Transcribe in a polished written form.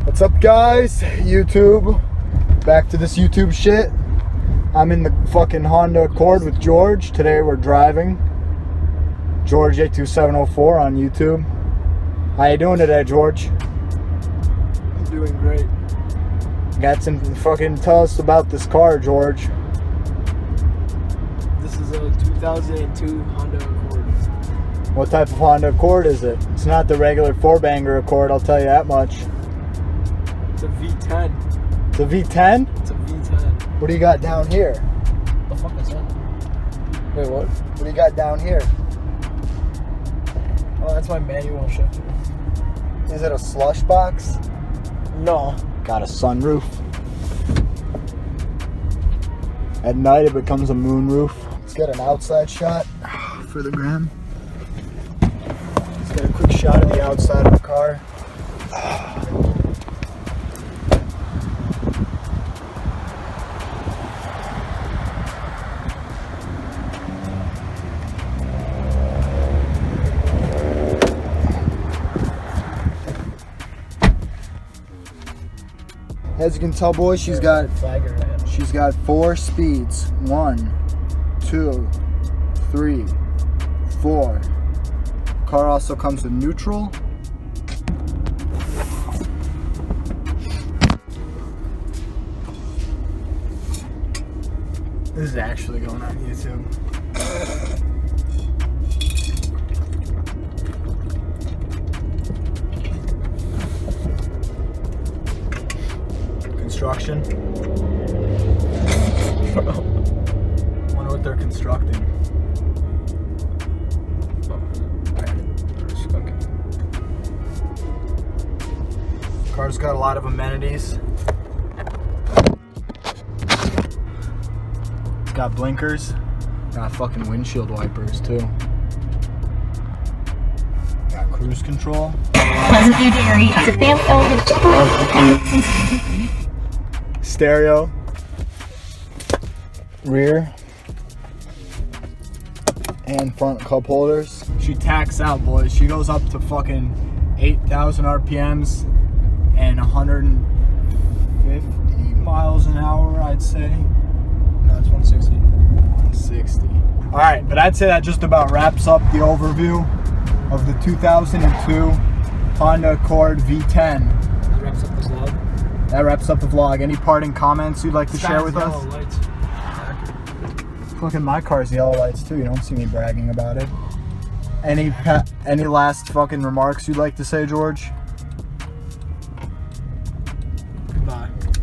What's up, guys? YouTube. Back to this YouTube shit. I'm in the fucking Honda Accord with George. Today we're driving. George 82704 on YouTube. How you doing today, George? I'm doing great. Got some fucking tell us about this car, George. This is a 2002 Honda Accord. What type of Honda Accord is it? It's not the regular four-banger Accord, I'll tell you that much. It's a V10. It's a V10? It's a V10. What do you got down here? The fuck is that? Wait, what? What do you got down here? Oh, that's my manual shifter. Is it a slush box? No. Got a sunroof. At night it becomes a moon roof. Let's get an outside shot for the gram. Let's get a quick shot of the outside of the car. As you can tell, boys, she's got 4 speeds. 1, 2, 3, 4. Car also comes with neutral. This is actually going on YouTube. Construction. Wonder what they're constructing. Car's got a lot of amenities. It's got blinkers. Got fucking windshield wipers too. Got cruise control. Pleasant View Dairy is a family-owned Stereo. Rear and front cup holders. She tacks out, boys. She goes up to fucking 8,000 RPMs and 150 miles an hour, I'd say. No, it's 160. 160. All right, but I'd say that just about wraps up the overview of the 2002 Honda Accord V10. That wraps up this vlog. That wraps up the vlog. Any parting comments you'd like to share with us? Lights. Look at my car's yellow lights too. You don't see me bragging about it. Any last fucking remarks you'd like to say, George?